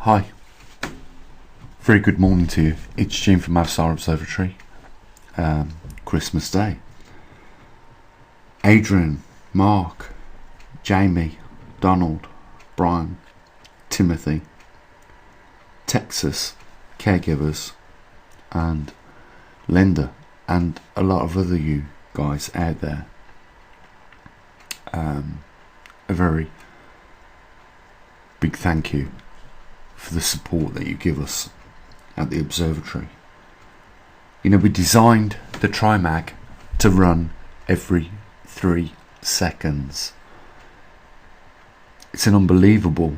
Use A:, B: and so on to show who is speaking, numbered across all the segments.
A: Hi, very good morning to you. It's Jim from maverickstar Observatory. Christmas Day. Adrian, Mark, Jamie, Donald, Brian, Timothy, Texas, caregivers, and Linda, and a lot of other you guys out there. A very big thank you for the support that you give us at the observatory. You know, we designed the TriMag to run every 3 seconds. It's an unbelievable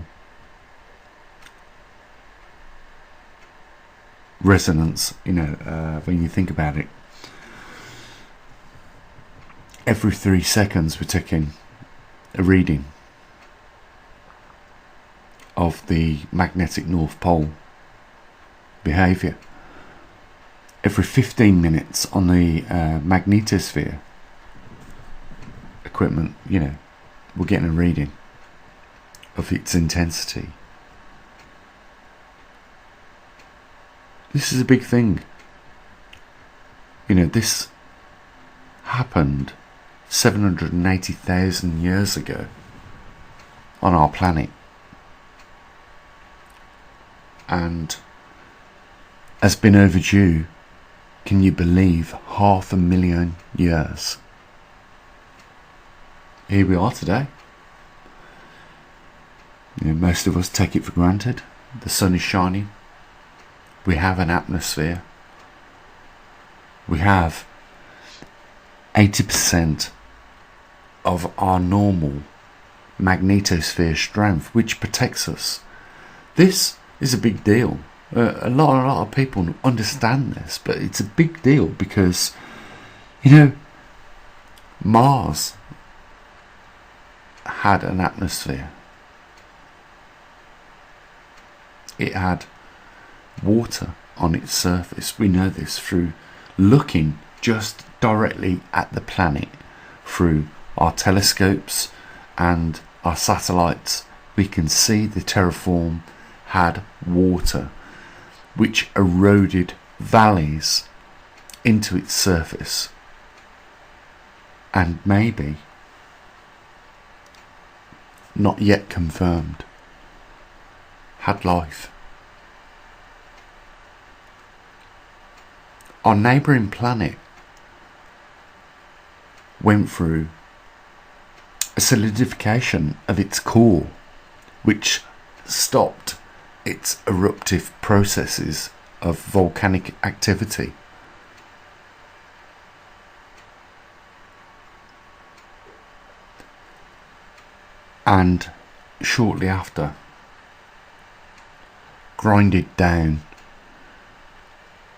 A: resonance, you know, when you think about it. Every 3 seconds we're taking a reading of the magnetic North Pole behaviour. Every 15 minutes on the magnetosphere equipment, you know, we're getting a reading of its intensity. This is a big thing. You know, this happened 780,000 years ago on our planet, and has been overdue, can you believe, 500,000 years. Here we are today. You know, most of us take it for granted. The sun is shining. We have an atmosphere. We have 80% of our normal magnetosphere strength, which protects us. This is a big deal. A lot of people understand this, but it's a big deal because, you know, Mars had an atmosphere. It had water on its surface. We know this through looking just directly at the planet through our telescopes and our satellites. We can see the terraform had water, which eroded valleys into its surface, and maybe, not yet confirmed, had life. Our neighbouring planet went through a solidification of its core, which stopped its eruptive processes of volcanic activity. And shortly after, grinded down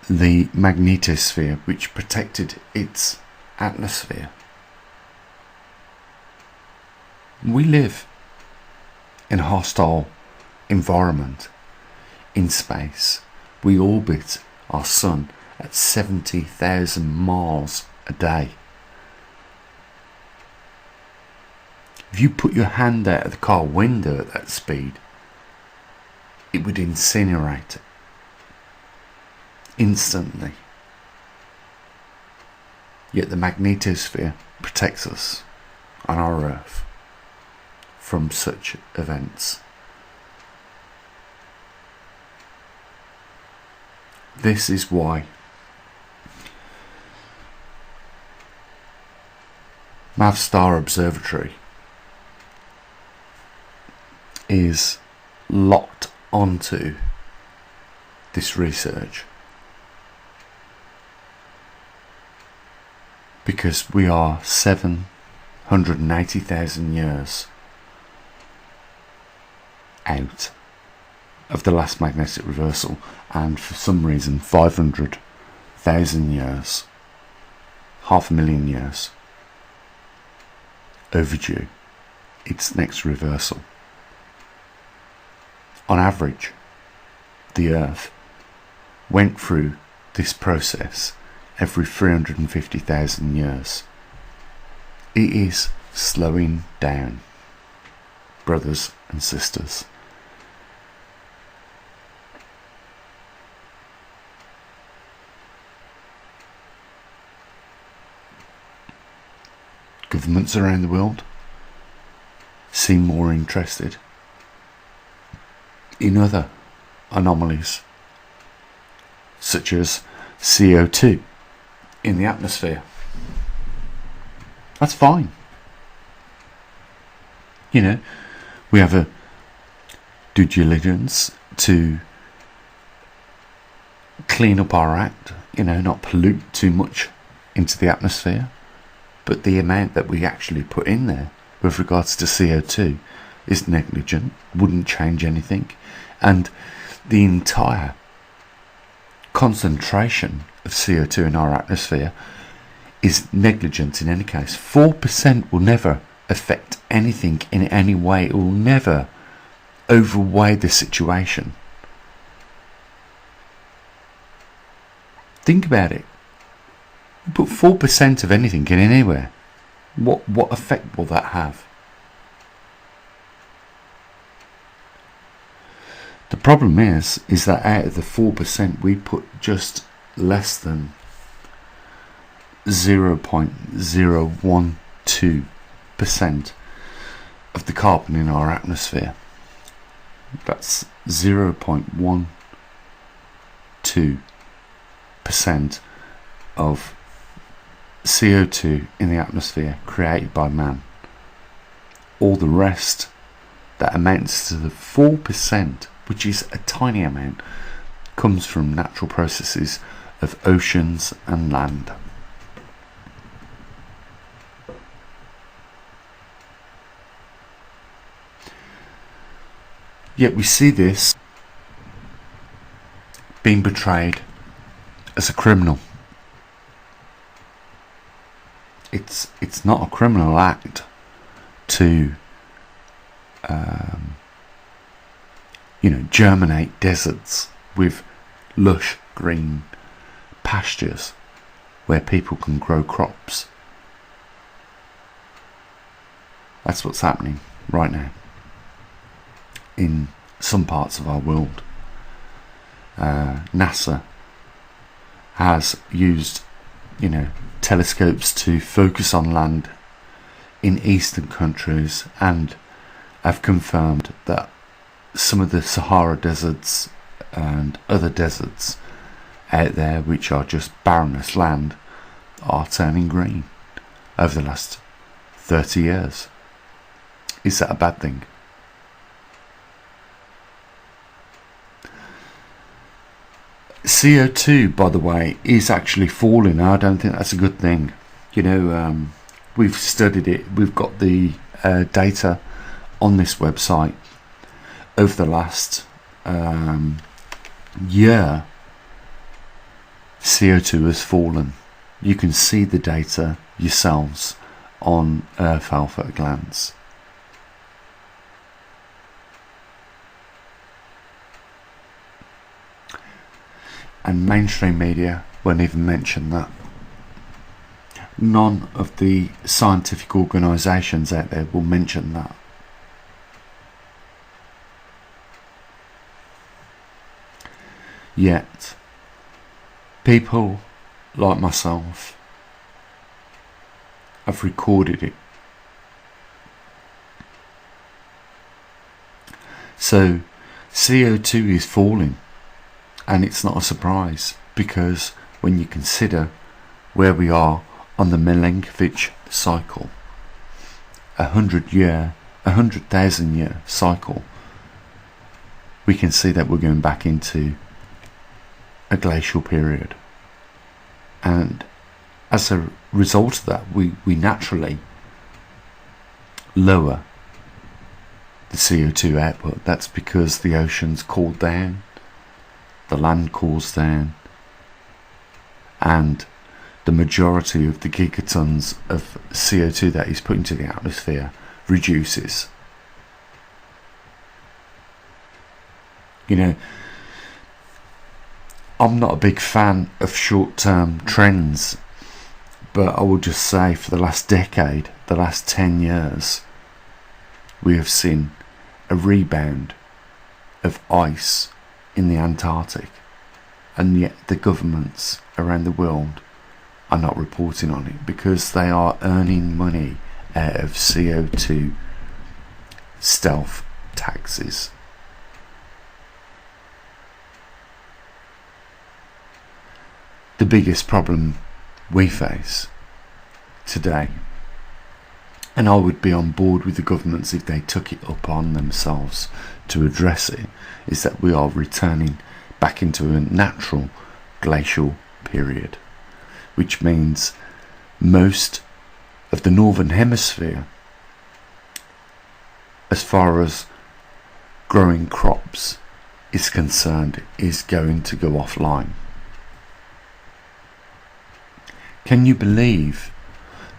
A: the magnetosphere, which protected its atmosphere. We live in a hostile environment in space. We orbit our sun at 70,000 miles a day. If you put your hand out of the car window at that speed, it would incinerate it instantly. Yet the magnetosphere protects us on our Earth from such events. This is why maverickstar Observatory is locked onto this research, because we are 780,000 years out of the last magnetic reversal, and for some reason 500,000 years, 500,000 years overdue its next reversal. On average, the Earth went through this process every 350,000 years. It is slowing down, brothers and sisters. governments around the world seem more interested in other anomalies, such as CO2 in the atmosphere. That's fine. You know, we have a due diligence to clean up our act, you know, not pollute too much into the atmosphere. But the amount that we actually put in there with regards to CO2 is negligent, wouldn't change anything. And the entire concentration of CO2 in our atmosphere is negligent in any case. 4% will never affect anything in any way. It will never overweigh the situation. Think about it. Put 4% of anything in anywhere. What effect will that have? The problem is that out of the 4%, we put just less than 0.012% of the carbon in our atmosphere. That's 0.12% of CO2 in the atmosphere created by man. All the rest, that amounts to the 4%, which is a tiny amount, comes from natural processes of oceans and land. Yet we see this being portrayed as a criminal. It's not a criminal act to germinate deserts with lush green pastures where people can grow crops. That's what's happening right now in some parts of our world. NASA has used telescopes to focus on land in eastern countries and have confirmed that some of the Sahara deserts and other deserts out there, which are just barrenest land, are turning green over the last 30 years. Is that a bad thing? CO2, by the way, is actually falling. I don't think that's a good thing. We've studied it. We've got the data on this website. Over the last year, CO2 has fallen. You can see the data yourselves on Earth Alpha at a glance. And mainstream media won't even mention that. None of the scientific organisations out there will mention that. Yet, people like myself have recorded it. So, CO2 is falling, and it's not a surprise, because when you consider where we are on the Milankovitch cycle, 100,000 year cycle, we can see that we're going back into a glacial period, and as a result of that, we naturally lower the CO2 output. That's because the oceans cooled down, the land cools down, and the majority of the gigatons of CO2 that is put into the atmosphere reduces. I'm not a big fan of short-term trends, but I will just say for the last decade, the last 10 years, we have seen a rebound of ice in the Antarctic, and yet the governments around the world are not reporting on it because they are earning money out of CO2 stealth taxes. The biggest problem we face today, and I would be on board with the governments if they took it upon themselves to address it, is that we are returning back into a natural glacial period, which means most of the northern hemisphere, as far as growing crops is concerned, is going to go offline. Can you believe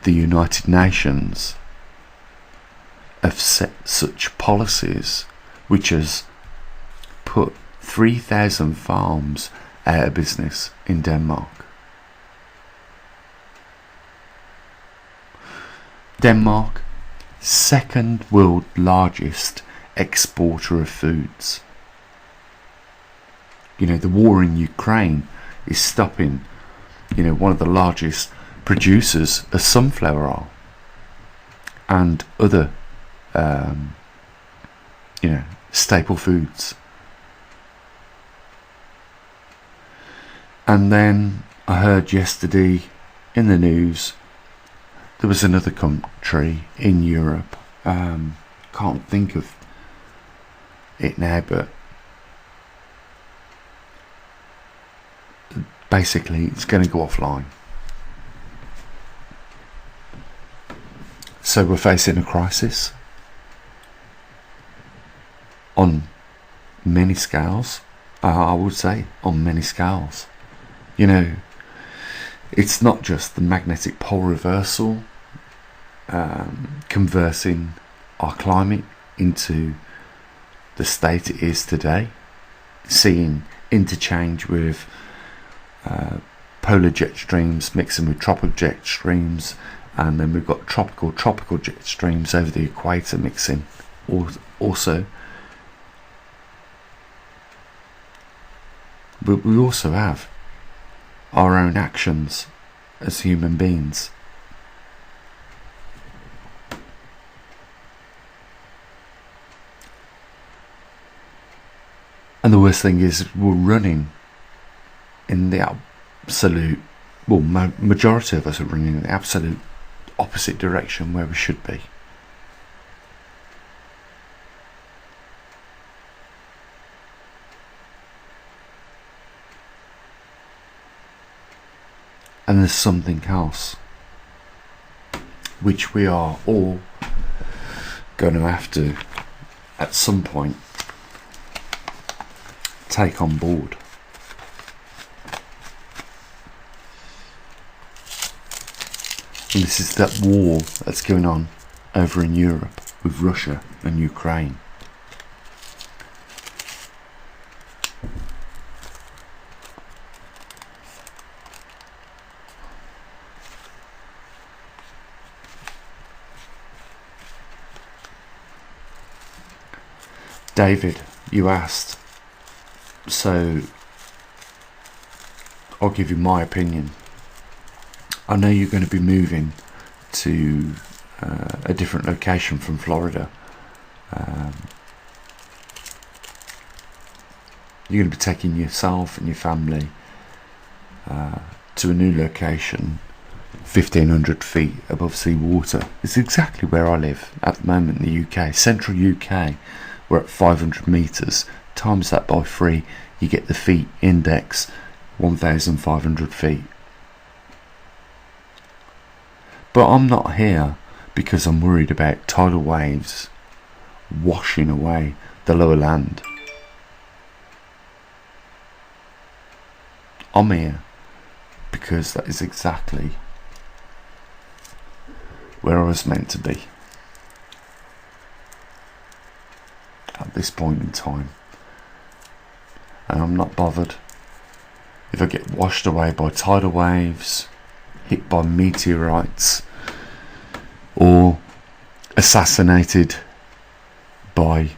A: the United Nations have set such policies which has put 3,000 farms out of business in Denmark? Denmark, second world largest exporter of foods. The war in Ukraine is stopping one of the largest producers of sunflower oil and other staple foods. And then I heard yesterday in the news there was another country in Europe, can't think of it now, but basically it's going to go offline. So we're facing a crisis on many scales. I would say on many scales. It's not just the magnetic pole reversal conversing our climate into the state it is today, seeing interchange with polar jet streams mixing with tropical jet streams, and then we've got tropical jet streams over the equator mixing also. But we also have our own actions as human beings. And the worst thing is we're running in the absolute, majority of us are running in the absolute opposite direction where we should be. And there's something else which we are all going to have to, at some point, take on board. And this is that war that's going on over in Europe with Russia and Ukraine. David, you asked, so I'll give you my opinion. I know you're going to be moving to a different location from Florida. You're going to be taking yourself and your family to a new location 1,500 feet above sea water. It's exactly where I live at the moment in the UK, central UK. We're at 500 metres. Times that by 3, you get the feet index, 1,500 feet. But I'm not here because I'm worried about tidal waves washing away the lower land. I'm here because that is exactly where I was meant to be at this point in time. And I'm not bothered if I get washed away by tidal waves, hit by meteorites, or assassinated by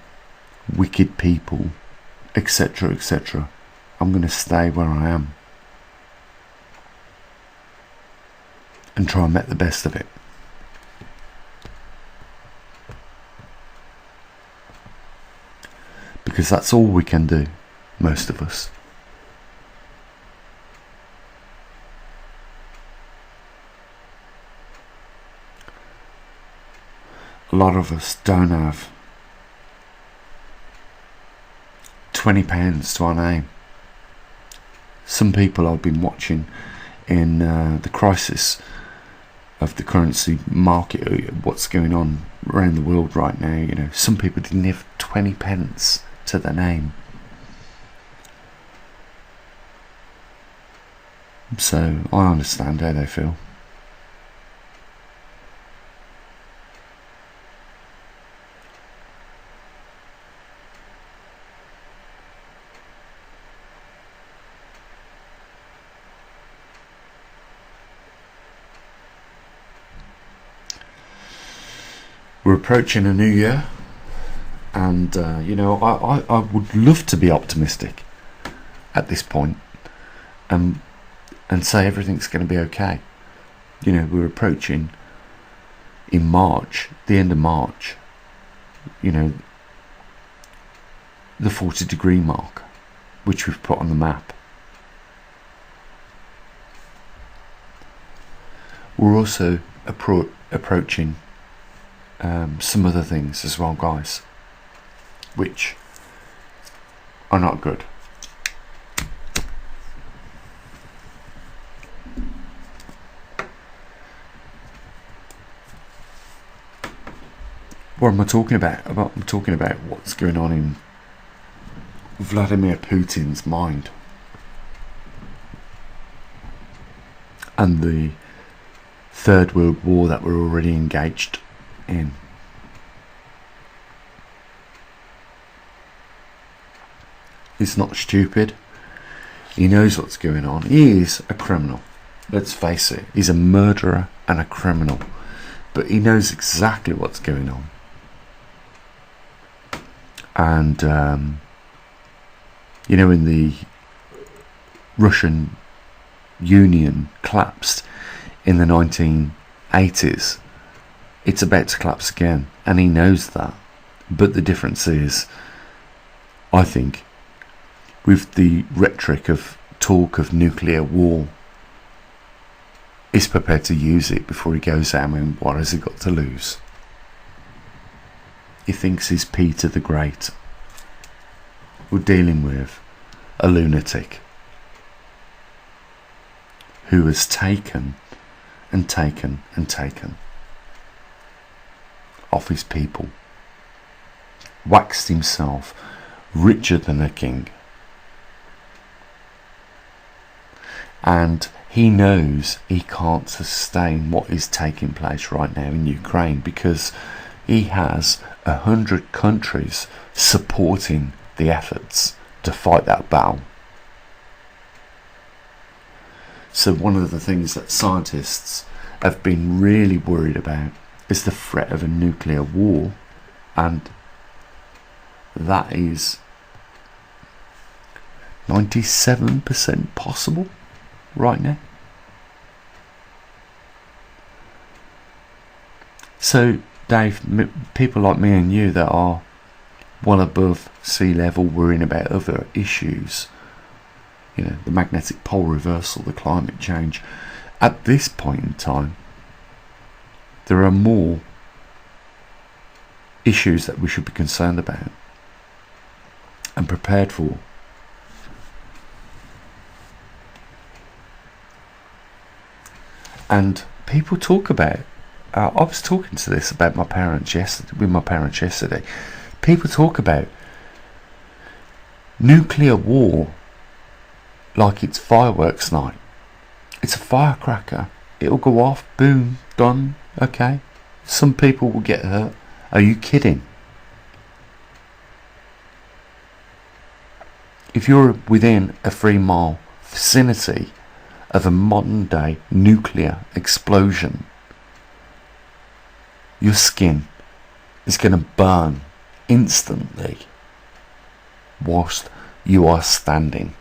A: wicked people, etc., etc. I'm going to stay where I am and try and make the best of it. because that's all we can do, most of us. A lot of us don't have £20 to our name. Some people I've been watching in the crisis of the currency market, what's going on around the world right now, you know, some people didn't have 20p to their name. So I understand how they feel. We're approaching a new year, and you know, I would love to be optimistic at this point, and say everything's going to be okay. You know, we're approaching in March, the end of March, you know, the 40-degree mark, which we've put on the map. We're also approaching some other things as well, guys, which are not good. What am I talking about? I'm talking about what's going on in Vladimir Putin's mind and the Third World War that we're already engaged in. He's not stupid. He knows what's going on. He is a criminal. Let's face it. He's a murderer and a criminal. But he knows exactly what's going on. And, you know, when the Russian Union collapsed in the 1980s, it's about to collapse again, and he knows that. But the difference is, I think, with the rhetoric of talk of nuclear war, he's prepared to use it before he goes out. I mean, what has he got to lose? He thinks he's Peter the Great. We're dealing with a lunatic who has taken and taken and taken off his people, waxed himself richer than a king, and he knows he can't sustain what is taking place right now in Ukraine, because he has 100 countries supporting the efforts to fight that battle. So one of the things that scientists have been really worried about is the threat of a nuclear war, and that is 97% possible right now. So Dave, people like me and you that are well above sea level, worrying about other issues, you know, the magnetic pole reversal, the climate change, at this point in time there are more issues that we should be concerned about and prepared for. And people talk about, I was talking to this about my parents yesterday, with my parents yesterday. People talk about nuclear war like it's fireworks night. It's a firecracker. It'll go off, boom, done, okay. Some people will get hurt. Are you kidding? If you're within a 3-mile vicinity of a modern day nuclear explosion, your skin is going to burn instantly whilst you are standing.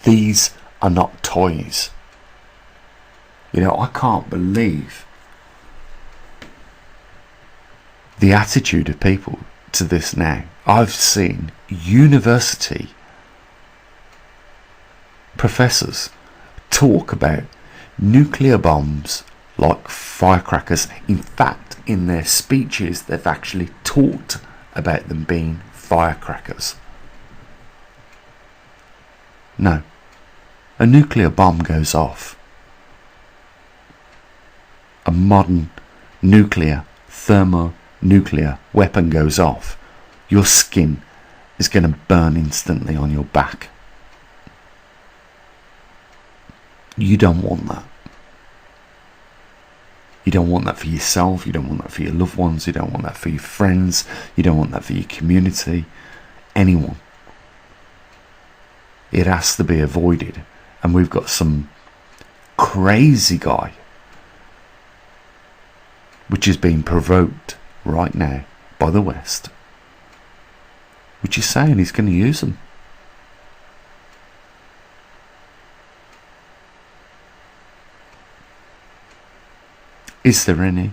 A: These are not toys. You know, I can't believe the attitude of people to this now. I've seen university professors talk about nuclear bombs like firecrackers. In fact, in their speeches, they've actually talked about them being firecrackers. No, a nuclear bomb goes off. A modern nuclear, thermonuclear weapon goes off. Your skin is going to burn instantly on your back. You don't want that. You don't want that for yourself. You don't want that for your loved ones. You don't want that for your friends. You don't want that for your community. Anyone. It has to be avoided. And we've got some crazy guy which is being provoked right now by the West, which is saying he's going to use them. Is there any?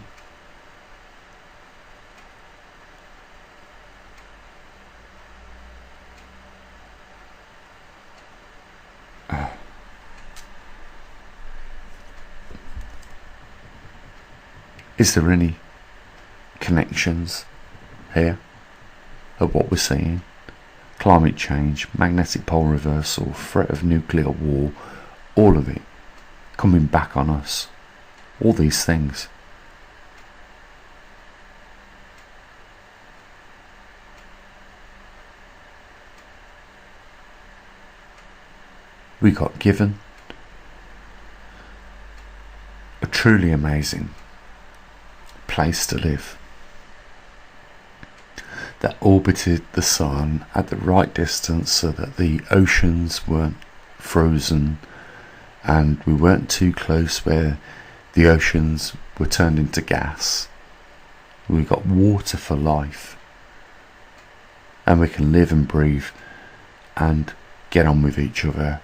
A: Is there any connections here of what we're seeing? Climate change, magnetic pole reversal, threat of nuclear war, all of it coming back on us. All these things. We got given a truly amazing place to live that orbited the sun at the right distance so that the oceans weren't frozen and we weren't too close where the oceans were turned into gas. We got water for life, and we can live and breathe and get on with each other,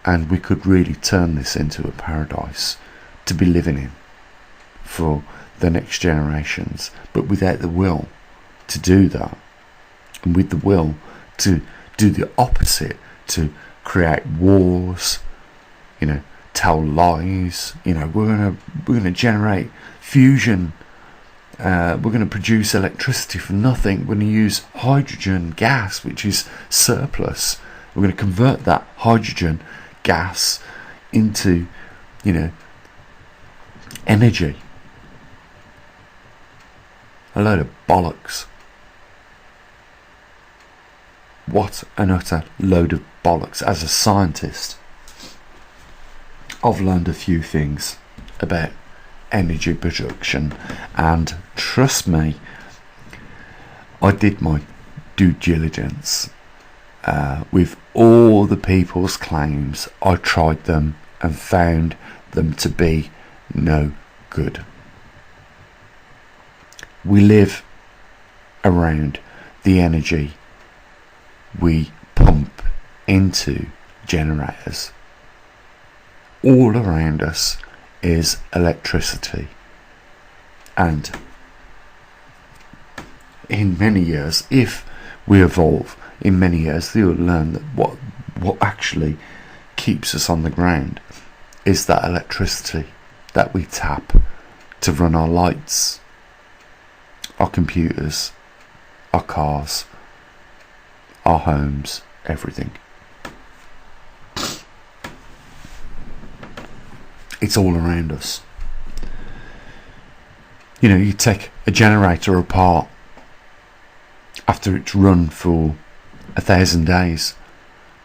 A: and we could really turn this into a paradise to be living in for the next generations. But without the will to do that, and with the will to do the opposite, to create wars, tell lies, we're gonna generate fusion, we're gonna produce electricity from nothing, we're gonna use hydrogen gas, which is surplus, we're gonna convert that hydrogen gas into energy. A load of bollocks. What an utter load of bollocks. As a scientist, I've learned a few things about energy production, and trust me, I did my due diligence with all the people's claims. I tried them and found them to be no good. We live around the energy we pump into generators. All around us is electricity, and in many years, if we evolve, in many years we will learn that what actually keeps us on the ground is that electricity that we tap to run our lights, our computers, our cars, our homes, everything. It's all around us. You take a generator apart after it's run for 1,000 days.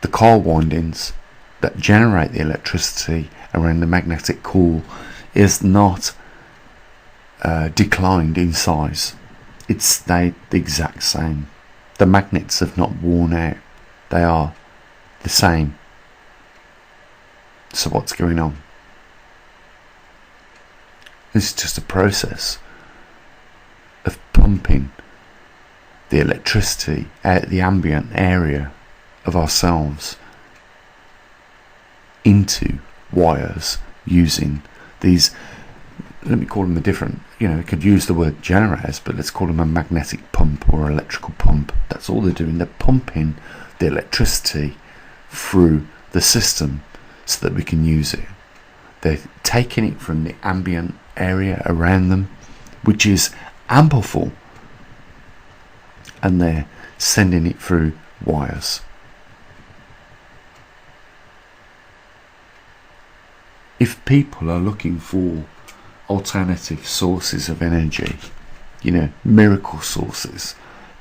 A: The coil windings that generate the electricity around the magnetic core is not declined in size. It's stayed the exact same. The magnets have not worn out. They are the same. So what's going on? This is just a process of pumping the electricity out the ambient area of ourselves into wires using these let me call them a different, you could use the word generators, but let's call them a magnetic pump or electrical pump. That's all they're doing. They're pumping the electricity through the system so that we can use it. They're taking it from the ambient area around them, which is ample full, and they're sending it through wires. If people are looking for alternative sources of energy, miracle sources,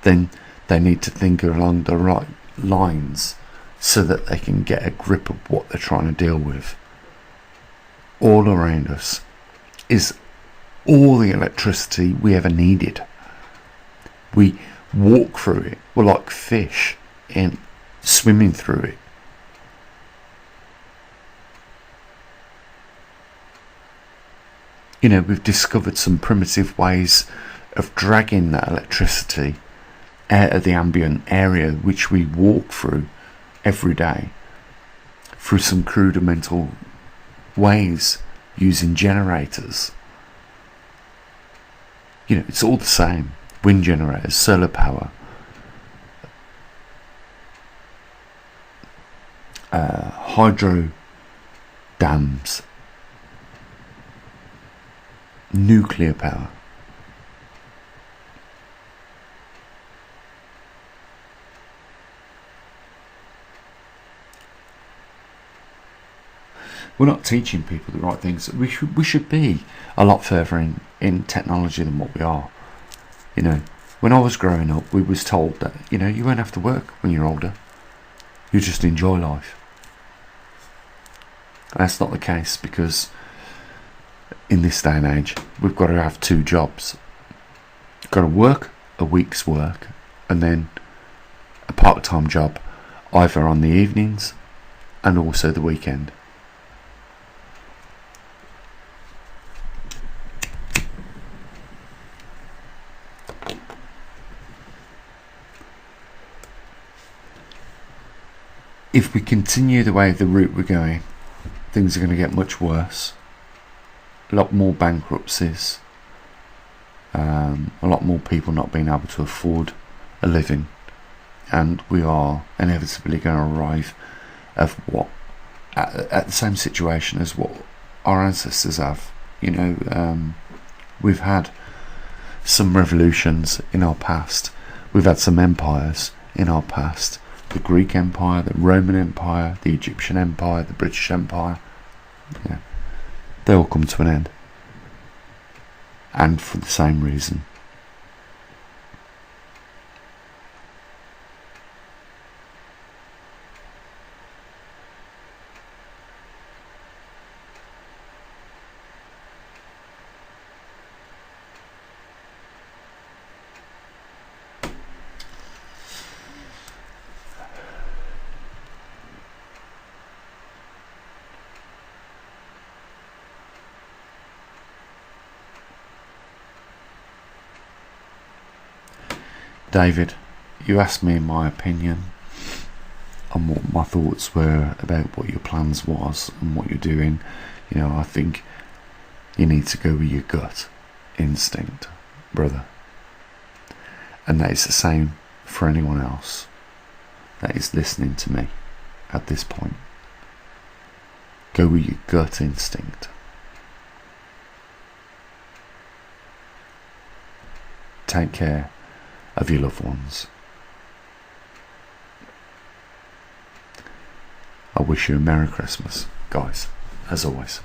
A: then they need to think along the right lines so that they can get a grip of what they're trying to deal with. All around us is all the electricity we ever needed. We walk through it. We're like fish and swimming through it. We've discovered some primitive ways of dragging that electricity out of the ambient area which we walk through every day, through some rudimental ways using generators. It's all the same. Wind generators, solar power, hydro dams, nuclear power. We're not teaching people the right things. We should be a lot further in technology than what we are. When I was growing up, we was told that, you won't have to work when you're older. You just enjoy life. And that's not the case, because in this day and age, we've got to have 2 jobs. You've got to work a week's work and then a part-time job, either on the evenings and also the weekend. If we continue the route we're going, things are going to get much worse. A lot more bankruptcies, a lot more people not being able to afford a living, and we are inevitably going to arrive at the same situation as what our ancestors have. We've had some revolutions in our past. We've had some empires in our past. The Greek Empire, the Roman Empire, the Egyptian Empire, the British Empire. They all come to an end. And for the same reason. David, you asked me my opinion on what my thoughts were about what your plans was and what you're doing. I think you need to go with your gut instinct, brother. And that is the same for anyone else that is listening to me at this point. Go with your gut instinct. Take care of your loved ones. I wish you a Merry Christmas, guys, as always.